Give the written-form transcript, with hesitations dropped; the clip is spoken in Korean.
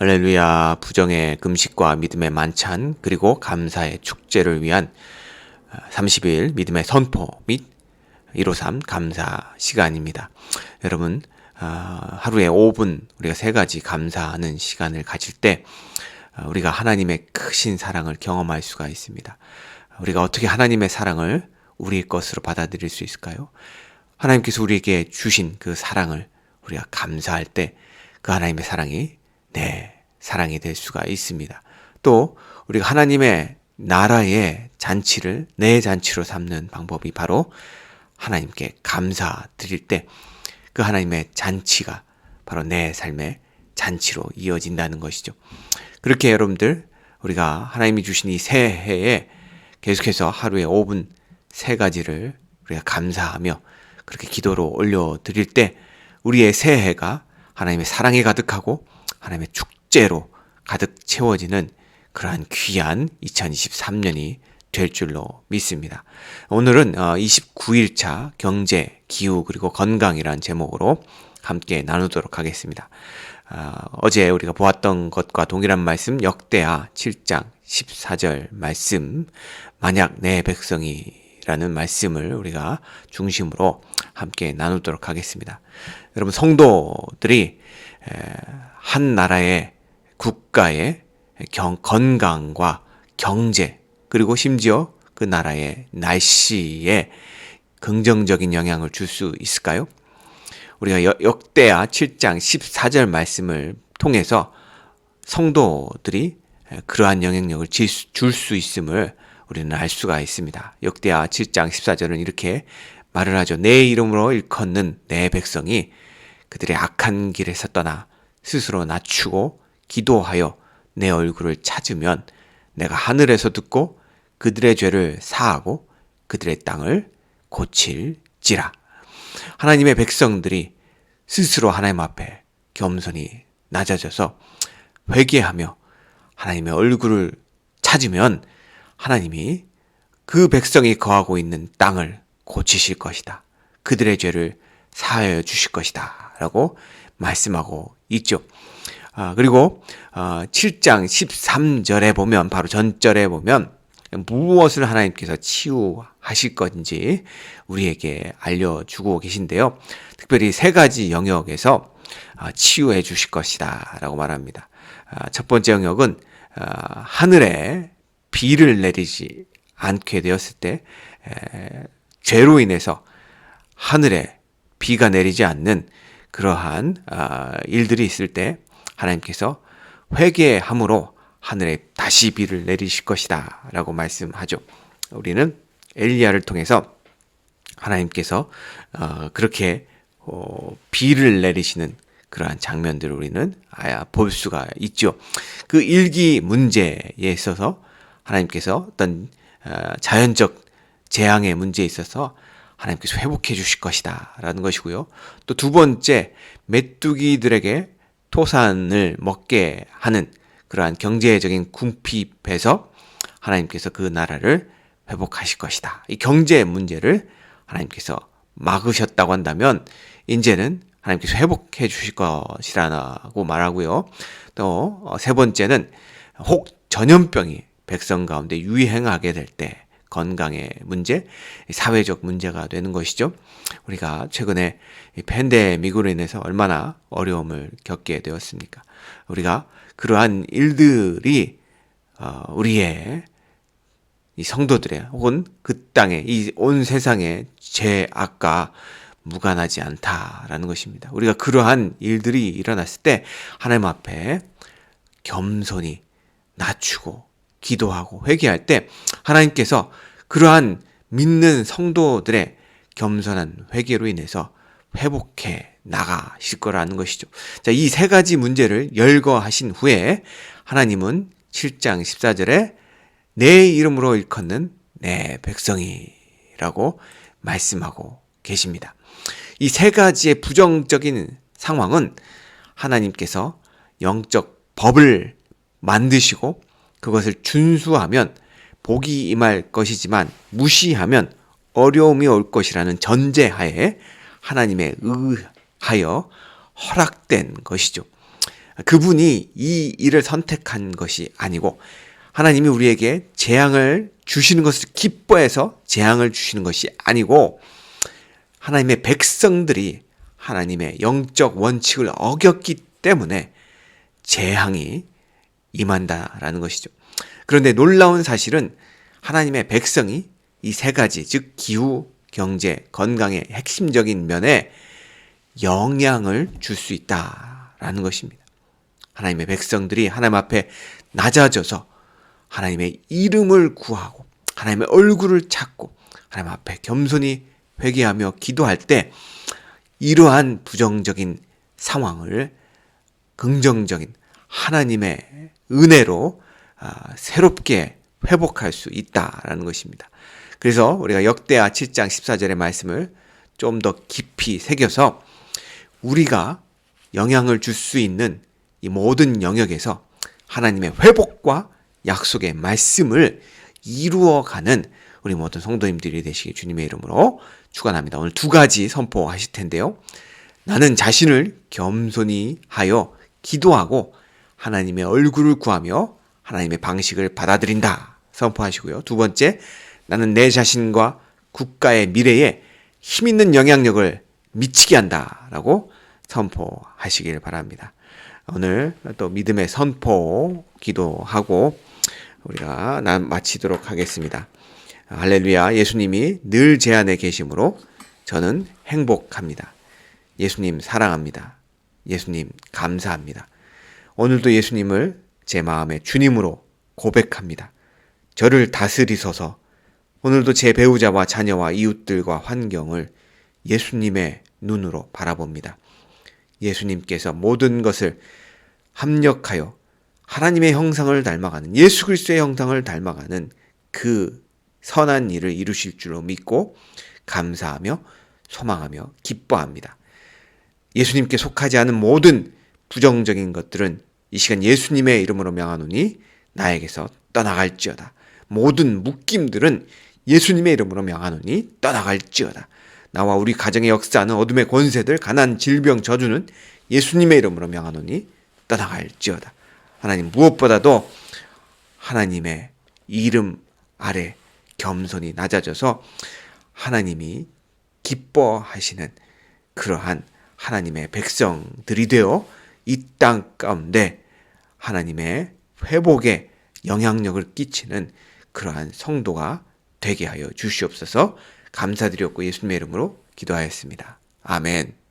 할렐루야. 부정의 금식과 믿음의 만찬 그리고 감사의 축제를 위한 30일 믿음의 선포 및 153 감사 시간입니다. 여러분 하루에 5분 우리가 세 가지 감사하는 시간을 가질 때 우리가 하나님의 크신 사랑을 경험할 수가 있습니다. 우리가 어떻게 하나님의 사랑을 우리 것으로 받아들일 수 있을까요? 하나님께서 우리에게 주신 그 사랑을 우리가 감사할 때 그 하나님의 사랑이 내 사랑이 될 수가 있습니다. 또 우리가 하나님의 나라의 잔치를 내 잔치로 삼는 방법이 바로 하나님께 감사드릴 때 그 하나님의 잔치가 바로 내 삶의 잔치로 이어진다는 것이죠. 그렇게 여러분들 우리가 하나님이 주신 이 새해에 계속해서 하루에 5분 세 가지를 우리가 감사하며 그렇게 기도로 올려드릴 때 우리의 새해가 하나님의 사랑이 가득하고 하나님의 축제로 가득 채워지는 그러한 귀한 2023년이 될 줄로 믿습니다. 오늘은 29일차 경제, 기후 그리고 건강이라는 제목으로 함께 나누도록 하겠습니다. 어제 우리가 보았던 것과 동일한 말씀 역대하 7장 14절 말씀 만약 내 백성이 라는 말씀을 우리가 중심으로 함께 나누도록 하겠습니다. 여러분 성도들이 한 나라의 국가의 건강과 경제 그리고 심지어 그 나라의 날씨에 긍정적인 영향을 줄 수 있을까요? 우리가 역대하 7장 14절 말씀을 통해서 성도들이 그러한 영향력을 줄 수 있음을 우리는 알 수가 있습니다. 역대하 7장 14절은 이렇게 말을 하죠. 내 이름으로 일컫는 내 백성이 그들의 악한 길에서 떠나 스스로 낮추고 기도하여 내 얼굴을 찾으면 내가 하늘에서 듣고 그들의 죄를 사하고 그들의 땅을 고칠지라. 하나님의 백성들이 스스로 하나님 앞에 겸손히 낮아져서 회개하며 하나님의 얼굴을 찾으면 하나님이 그 백성이 거하고 있는 땅을 고치실 것이다. 그들의 죄를 사하여 주실 것이다. 라고 말씀하고 있죠. 그리고 7장 13절에 보면 바로 전절에 보면 무엇을 하나님께서 치유하실 건지 우리에게 알려주고 계신데요. 특별히 세 가지 영역에서 치유해 주실 것이다 라고 말합니다. 첫 번째 영역은 하늘에 비를 내리지 않게 되었을 때 죄로 인해서 하늘에 비가 내리지 않는 그러한 일들이 있을 때 하나님께서 회개함으로 하늘에 다시 비를 내리실 것이다 라고 말씀하죠. 우리는 엘리야를 통해서 하나님께서 그렇게 비를 내리시는 그러한 장면들을 우리는 볼 수가 있죠. 그 일기 문제에 있어서 하나님께서 어떤 자연적 재앙의 문제에 있어서 하나님께서 회복해 주실 것이다 라는 것이고요. 또 두 번째, 메뚜기들에게 토산을 먹게 하는 그러한 경제적인 궁핍에서 하나님께서 그 나라를 회복하실 것이다. 이 경제 문제를 하나님께서 막으셨다고 한다면 이제는 하나님께서 회복해 주실 것이라고 말하고요. 또 세 번째는 혹 전염병이 백성 가운데 유행하게 될 때 건강의 문제, 사회적 문제가 되는 것이죠. 우리가 최근에 팬데믹으로 인해서 얼마나 어려움을 겪게 되었습니까? 우리가 그러한 일들이 우리의 이 성도들의 혹은 그 땅의 이 온 세상의 죄악과 무관하지 않다라는 것입니다. 우리가 그러한 일들이 일어났을 때 하나님 앞에 겸손히 낮추고 기도하고 회개할 때 하나님께서 그러한 믿는 성도들의 겸손한 회개로 인해서 회복해 나가실 거라는 것이죠. 자, 이 세 가지 문제를 열거하신 후에 하나님은 7장 14절에 내 이름으로 일컫는 내 백성이라고 말씀하고 계십니다. 이 세 가지의 부정적인 상황은 하나님께서 영적 법을 만드시고 그것을 준수하면 복이 임할 것이지만 무시하면 어려움이 올 것이라는 전제하에 하나님에 의하여 허락된 것이죠. 그분이 이 일을 선택한 것이 아니고 하나님이 우리에게 재앙을 주시는 것을 기뻐해서 재앙을 주시는 것이 아니고 하나님의 백성들이 하나님의 영적 원칙을 어겼기 때문에 재앙이 임한다라는 것이죠. 그런데 놀라운 사실은 하나님의 백성이 이 세 가지, 즉 기후, 경제, 건강의 핵심적인 면에 영향을 줄 수 있다라는 것입니다. 하나님의 백성들이 하나님 앞에 낮아져서 하나님의 이름을 구하고 하나님의 얼굴을 찾고 하나님 앞에 겸손히 회개하며 기도할 때 이러한 부정적인 상황을 긍정적인 하나님의 은혜로 새롭게 회복할 수 있다라는 것입니다. 그래서 우리가 역대하 7장 14절의 말씀을 좀 더 깊이 새겨서 우리가 영향을 줄 수 있는 이 모든 영역에서 하나님의 회복과 약속의 말씀을 이루어가는 우리 모든 성도님들이 되시기 주님의 이름으로 축원합니다. 오늘 두 가지 선포하실 텐데요. 나는 자신을 겸손히 하여 기도하고 하나님의 얼굴을 구하며 하나님의 방식을 받아들인다 선포하시고요. 두 번째, 나는 내 자신과 국가의 미래에 힘있는 영향력을 미치게 한다라고 선포하시길 바랍니다. 오늘 또 믿음의 선포 기도하고 우리가 마치도록 하겠습니다. 할렐루야. 예수님이 늘 제 안에 계심으로 저는 행복합니다. 예수님 사랑합니다. 예수님 감사합니다. 오늘도 예수님을 제 마음의 주님으로 고백합니다. 저를 다스리소서. 오늘도 제 배우자와 자녀와 이웃들과 환경을 예수님의 눈으로 바라봅니다. 예수님께서 모든 것을 합력하여 하나님의 형상을 닮아가는, 예수 그리스도의 형상을 닮아가는 그 선한 일을 이루실 줄로 믿고 감사하며 소망하며 기뻐합니다. 예수님께 속하지 않은 모든 부정적인 것들은 이 시간 예수님의 이름으로 명하노니 나에게서 떠나갈지어다. 모든 묶임들은 예수님의 이름으로 명하노니 떠나갈지어다. 나와 우리 가정에 역사하는 어둠의 권세들, 가난, 질병, 저주는 예수님의 이름으로 명하노니 떠나갈지어다. 하나님, 무엇보다도 하나님의 이름 아래 겸손히 낮아져서 하나님이 기뻐하시는 그러한 하나님의 백성들이 되어 이 땅 가운데 하나님의 회복에 영향력을 끼치는 그러한 성도가 되게 하여 주시옵소서. 감사드렸고 예수님의 이름으로 기도하였습니다. 아멘.